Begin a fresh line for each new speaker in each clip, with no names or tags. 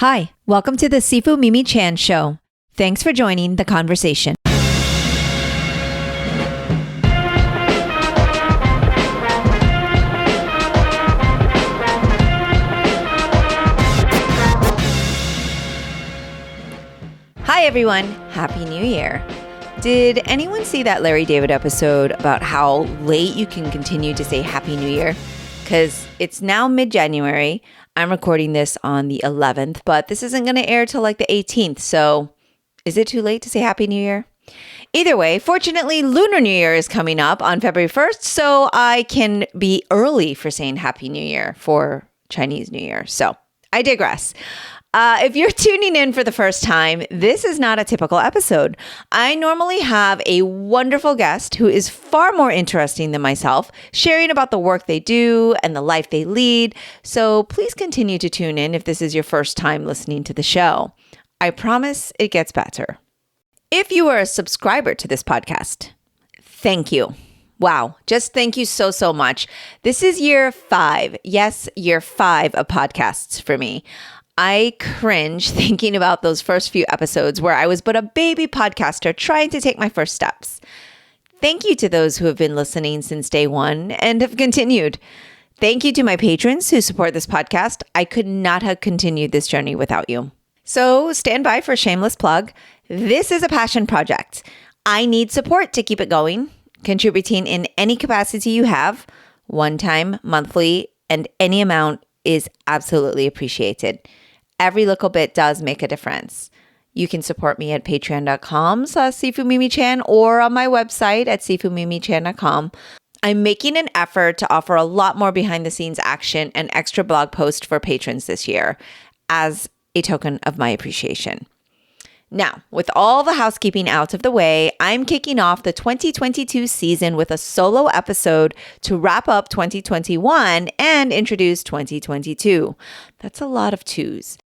Hi, welcome to the Sifu Mimi Chan Show. Thanks for joining the conversation. Hi everyone, Happy New Year. Did anyone see that Larry David episode about how late you can continue to say Happy New Year? Because it's now mid-January. I'm recording this on the 11th, but this isn't going to air till like the 18th. So is it too late to say Happy New Year? Either way, fortunately, Lunar New Year is coming up on February 1st, so I can be early for saying Happy New Year for Chinese New Year. So I digress. If you're tuning in for the first time, this is not a typical episode. I normally have a wonderful guest who is far more interesting than myself, sharing about the work they do and the life they lead. So please continue to tune in if this is your first time listening to the show. I promise it gets better. If you are a subscriber to this podcast, thank you. Wow. Just thank you so much. This is year 5. Yes, year 5 of podcasts for me. I cringe thinking about those first few episodes where I was but a baby podcaster trying to take my first steps. Thank you to those who have been listening since day one and have continued. Thank you to my patrons who support this podcast. I could not have continued this journey without you. So stand by for a shameless plug. This is a passion project. I need support to keep it going. Contributing in any capacity you have, one time, monthly, and any amount is absolutely appreciated. Every little bit does make a difference. You can support me at patreon.com/sifumimichan or on my website at sifumimichan.com. I'm making an effort to offer a lot more behind the scenes action and extra blog posts for patrons this year as a token of my appreciation. Now, with all the housekeeping out of the way, I'm kicking off the 2022 season with a solo episode to wrap up 2021 and introduce 2022. That's a lot of twos.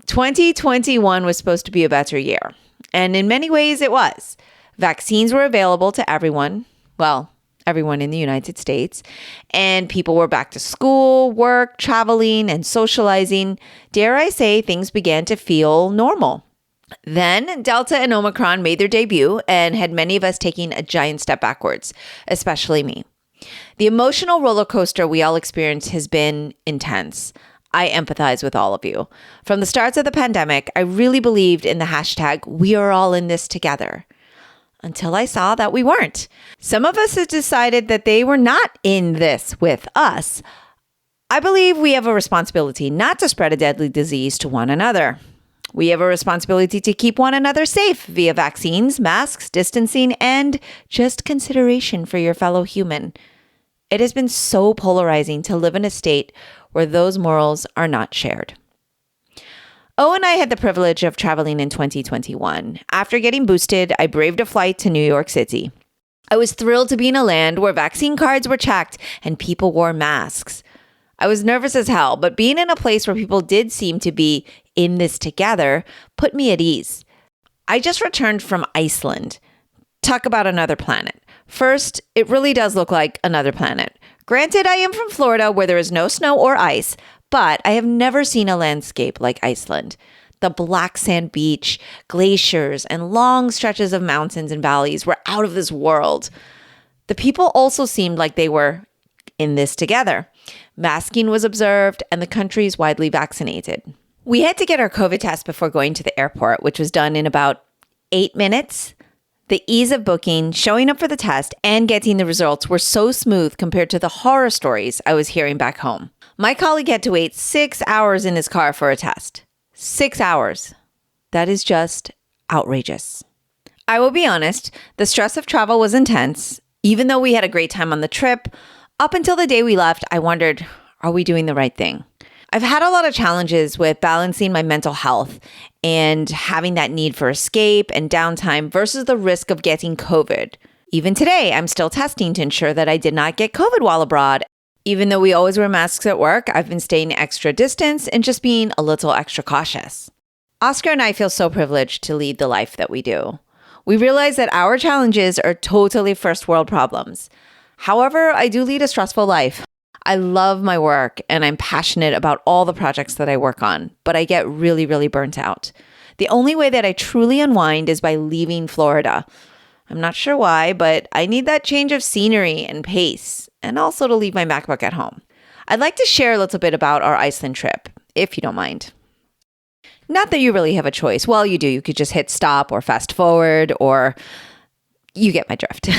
2021 was supposed to be a better year, and in many ways it was. Vaccines were available to everyone, well, everyone in the United States, and people were back to school, work, traveling, and socializing. Dare I say, things began to feel normal. Then Delta and Omicron made their debut and had many of us taking a giant step backwards, especially me. The emotional roller coaster we all experienced has been intense. I empathize with all of you. From the starts of the pandemic, I really believed in the hashtag, we are all in this together, until I saw that we weren't. Some of us have decided that they were not in this with us. I believe we have a responsibility not to spread a deadly disease to one another. We have a responsibility to keep one another safe via vaccines, masks, distancing, and just consideration for your fellow human. It has been so polarizing to live in a state where those morals are not shared. Oh, and I had the privilege of traveling in 2021. After getting boosted, I braved a flight to New York City. I was thrilled to be in a land where vaccine cards were checked and people wore masks. I was nervous as hell, but being in a place where people did seem to be in this together put me at ease. I just returned from Iceland. Talk about another planet. First, it really does look like another planet. Granted, I am from Florida where there is no snow or ice, but I have never seen a landscape like Iceland. The black sand beach, glaciers, and long stretches of mountains and valleys were out of this world. The people also seemed like they were in this together. Masking was observed, and the country is widely vaccinated. We had to get our COVID test before going to the airport, which was done in about 8 minutes. The ease of booking, showing up for the test, and getting the results were so smooth compared to the horror stories I was hearing back home. My colleague had to wait 6 hours in his car for a test. 6 hours. That is just outrageous. I will be honest, the stress of travel was intense. Even though we had a great time on the trip, up until the day we left, I wondered, are we doing the right thing? I've had a lot of challenges with balancing my mental health and having that need for escape and downtime versus the risk of getting COVID. Even today, I'm still testing to ensure that I did not get COVID while abroad. Even though we always wear masks at work, I've been staying extra distance and just being a little extra cautious. Oscar and I feel so privileged to lead the life that we do. We realize that our challenges are totally first world problems. However, I do lead a stressful life. I love my work and I'm passionate about all the projects that I work on, but I get really, really burnt out. The only way that I truly unwind is by leaving Florida. I'm not sure why, but I need that change of scenery and pace, and also to leave my MacBook at home. I'd like to share a little bit about our Iceland trip, if you don't mind. Not that you really have a choice. Well, you do. You could just hit stop or fast forward, or you get my drift.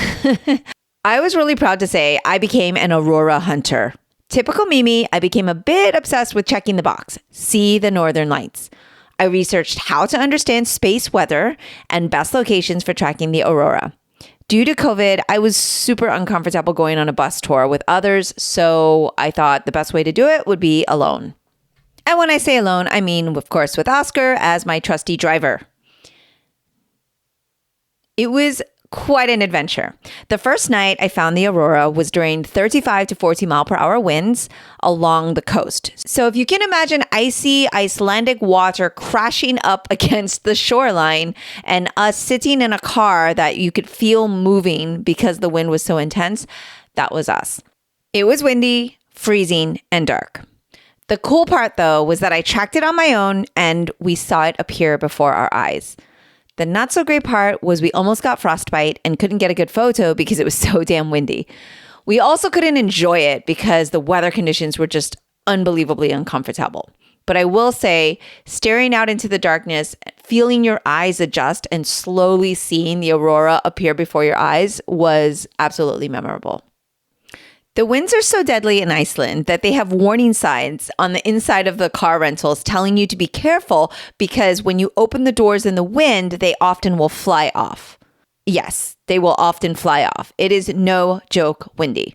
I was really proud to say I became an aurora hunter. Typical Mimi, I became a bit obsessed with checking the box, see the northern lights. I researched how to understand space weather and best locations for tracking the aurora. Due to COVID, I was super uncomfortable going on a bus tour with others, so I thought the best way to do it would be alone. And when I say alone, I mean, of course, with Oscar as my trusty driver. It was quite an adventure. The first night I found the aurora was during 35 to 40 mile per hour winds along the coast. So if you can imagine icy Icelandic water crashing up against the shoreline and us sitting in a car that you could feel moving because the wind was so intense, that was us. It was windy, freezing, and dark. The cool part, though, was that I tracked it on my own and we saw it appear before our eyes. The not so great part was we almost got frostbite and couldn't get a good photo because it was so damn windy. We also couldn't enjoy it because the weather conditions were just unbelievably uncomfortable. But I will say, staring out into the darkness, feeling your eyes adjust and slowly seeing the aurora appear before your eyes was absolutely memorable. The winds are so deadly in Iceland that they have warning signs on the inside of the car rentals telling you to be careful because when you open the doors in the wind, they often will fly off. Yes, they will often fly off. It is no joke windy.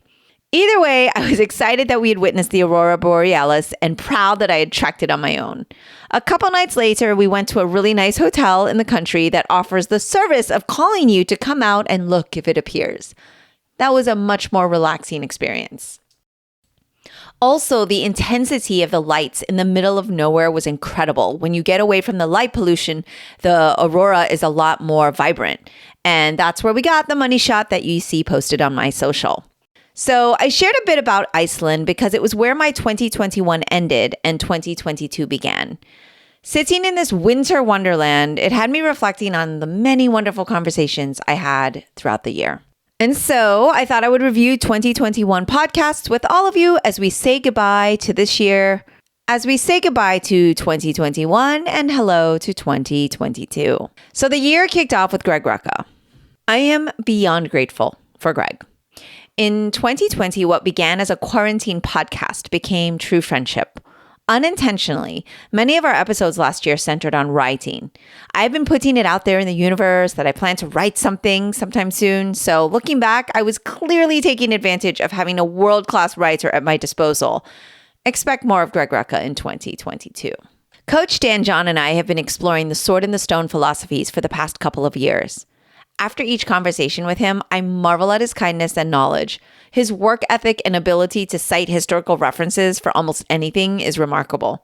Either way, I was excited that we had witnessed the aurora borealis and proud that I had tracked it on my own. A couple nights later, we went to a really nice hotel in the country that offers the service of calling you to come out and look if it appears. That was a much more relaxing experience. Also, the intensity of the lights in the middle of nowhere was incredible. When you get away from the light pollution, the aurora is a lot more vibrant. And that's where we got the money shot that you see posted on my social. So I shared a bit about Iceland because it was where my 2021 ended and 2022 began. Sitting in this winter wonderland, it had me reflecting on the many wonderful conversations I had throughout the year. And so I thought I would review 2021 podcasts with all of you as we say goodbye to this year, as we say goodbye to 2021 and hello to 2022. So the year kicked off with Greg Rucka. I am beyond grateful for Greg. In 2020, what began as a quarantine podcast became true friendship. Unintentionally, many of our episodes last year centered on writing. I've been putting it out there in the universe that I plan to write something sometime soon. So looking back, I was clearly taking advantage of having a world-class writer at my disposal. Expect more of Greg Rucka in 2022. Coach Dan John and I have been exploring the sword in the stone philosophies for the past couple of years. After each conversation with him, I marvel at his kindness and knowledge. His work ethic and ability to cite historical references for almost anything is remarkable.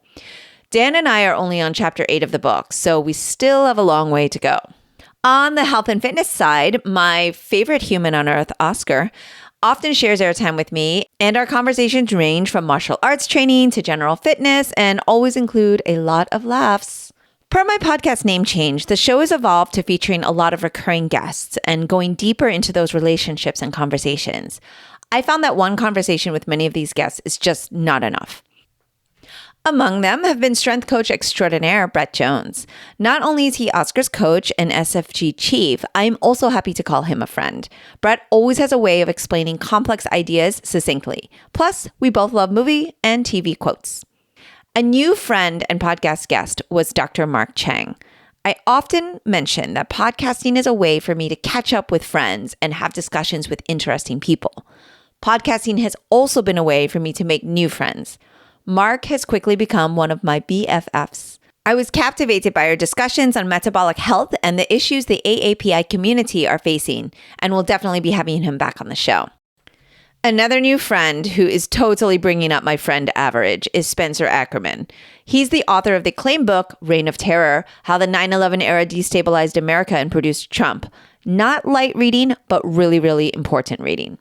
Dan and I are only on chapter 8 of the book, so we still have a long way to go. On the health and fitness side, my favorite human on earth, Oscar, often shares airtime with me, and our conversations range from martial arts training to general fitness and always include a lot of laughs. Per my podcast name change, the show has evolved to featuring a lot of recurring guests and going deeper into those relationships and conversations. I found that one conversation with many of these guests is just not enough. Among them have been strength coach extraordinaire Brett Jones. Not only is he Oscar's coach and SFG chief, I'm also happy to call him a friend. Brett always has a way of explaining complex ideas succinctly. Plus, we both love movie and TV quotes. A new friend and podcast guest was Dr. Mark Chang. I often mention that podcasting is a way for me to catch up with friends and have discussions with interesting people. Podcasting has also been a way for me to make new friends. Mark has quickly become one of my BFFs. I was captivated by our discussions on metabolic health and the issues the AAPI community are facing, and we'll definitely be having him back on the show. Another new friend who is totally bringing up my friend average is Spencer Ackerman. He's the author of the acclaimed book, Reign of Terror, How the 9/11 Era Destabilized America and Produced Trump. Not light reading, but really, really important reading.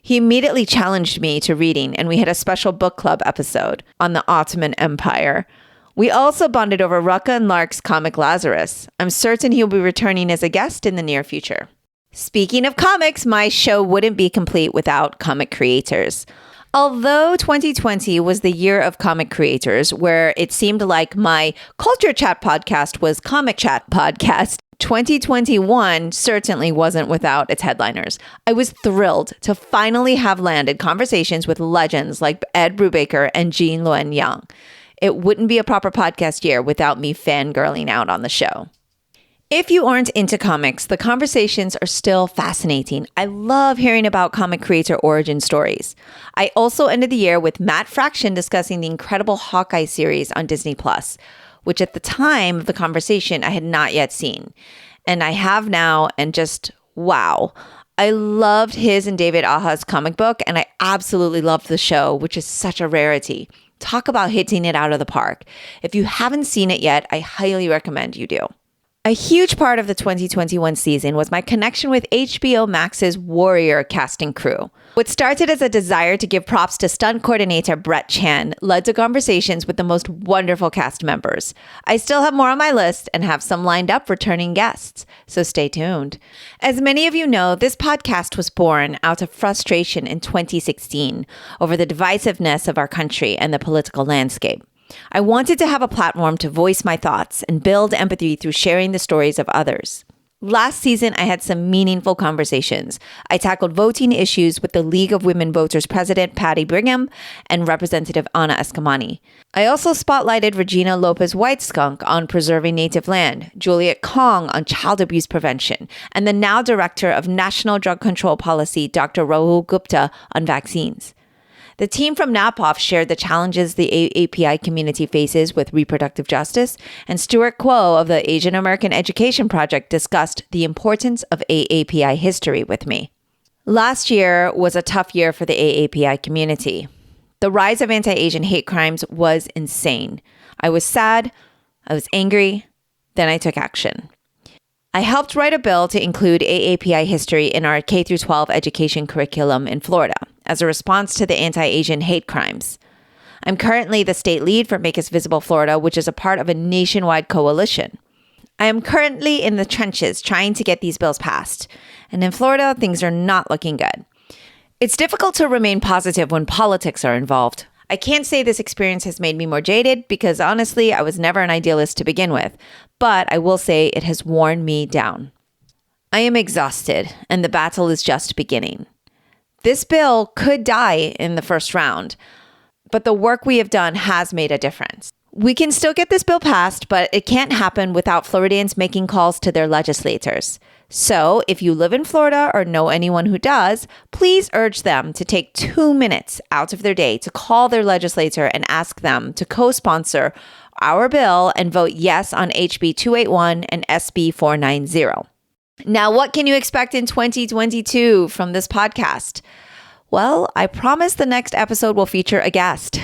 He immediately challenged me to reading, and we had a special book club episode on the Ottoman Empire. We also bonded over Rucka and Lark's comic Lazarus. I'm certain he'll be returning as a guest in the near future. Speaking of comics, my show wouldn't be complete without comic creators. Although 2020 was the year of comic creators, where it seemed like my Culture Chat podcast was Comic Chat podcast, 2021 certainly wasn't without its headliners. I was thrilled to finally have landed conversations with legends like Ed Brubaker and Jean Luen Yang. It wouldn't be a proper podcast year without me fangirling out on the show. If you aren't into comics, the conversations are still fascinating. I love hearing about comic creator origin stories. I also ended the year with Matt Fraction discussing the incredible Hawkeye series on Disney+, which at the time of the conversation I had not yet seen. And I have now, and just wow. I loved his and David Aja's comic book, and I absolutely loved the show, which is such a rarity. Talk about hitting it out of the park. If you haven't seen it yet, I highly recommend you do. A huge part of the 2021 season was my connection with HBO Max's Warrior casting crew. What started as a desire to give props to stunt coordinator Brett Chan led to conversations with the most wonderful cast members. I still have more on my list and have some lined up returning guests, so stay tuned. As many of you know, this podcast was born out of frustration in 2016 over the divisiveness of our country and the political landscape. I wanted to have a platform to voice my thoughts and build empathy through sharing the stories of others. Last season, I had some meaningful conversations. I tackled voting issues with the League of Women Voters President Patty Brigham and Representative Ana Eskamani. I also spotlighted Regina Lopez Whiteskunk on preserving native land, Juliet Kong on child abuse prevention, and the now Director of National Drug Control Policy, Dr. Rahul Gupta, on vaccines. The team from NAPOF shared the challenges the AAPI community faces with reproductive justice, and Stuart Kuo of the Asian American Education Project discussed the importance of AAPI history with me. Last year was a tough year for the AAPI community. The rise of anti-Asian hate crimes was insane. I was sad, I was angry, then I took action. I helped write a bill to include AAPI history in our K-12 education curriculum in Florida as a response to the anti-Asian hate crimes. I'm currently the state lead for Make Us Visible Florida, which is a part of a nationwide coalition. I am currently in the trenches trying to get these bills passed. And in Florida, things are not looking good. It's difficult to remain positive when politics are involved. I can't say this experience has made me more jaded because honestly, I was never an idealist to begin with, but I will say it has worn me down. I am exhausted and the battle is just beginning. This bill could die in the first round, but the work we have done has made a difference. We can still get this bill passed, but it can't happen without Floridians making calls to their legislators. So if you live in Florida or know anyone who does, please urge them to take 2 minutes out of their day to call their legislator and ask them to co-sponsor our bill and vote yes on HB 281 and SB 490. Now, what can you expect in 2022 from this podcast? Well, I promise the next episode will feature a guest.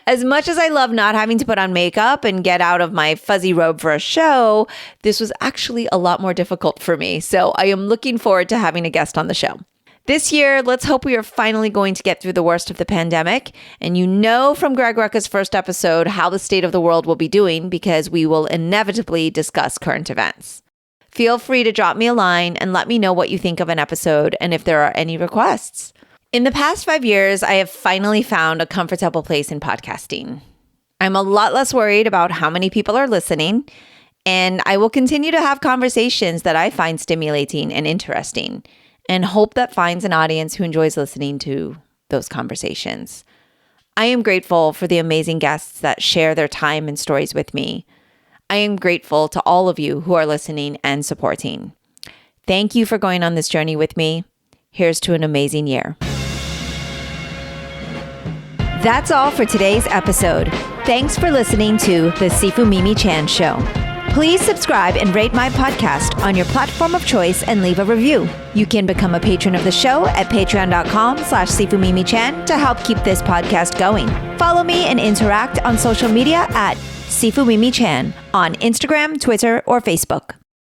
As much as I love not having to put on makeup and get out of my fuzzy robe for a show, this was actually a lot more difficult for me. So I am looking forward to having a guest on the show. This year, let's hope we are finally going to get through the worst of the pandemic. And you know from Greg Rucka's first episode how the state of the world will be doing because we will inevitably discuss current events. Feel free to drop me a line and let me know what you think of an episode and if there are any requests. In the past 5 years, I have finally found a comfortable place in podcasting. I'm a lot less worried about how many people are listening, and I will continue to have conversations that I find stimulating and interesting, and hope that finds an audience who enjoys listening to those conversations. I am grateful for the amazing guests that share their time and stories with me. I am grateful to all of you who are listening and supporting. Thank you for going on this journey with me. Here's to an amazing year. That's all for today's episode. Thanks for listening to The Sifu Mimi Chan Show. Please subscribe and rate my podcast on your platform of choice and leave a review. You can become a patron of the show at patreon.com/SifuMimiChan to help keep this podcast going. Follow me and interact on social media at Sifu Mimi Chan on Instagram, Twitter, or Facebook.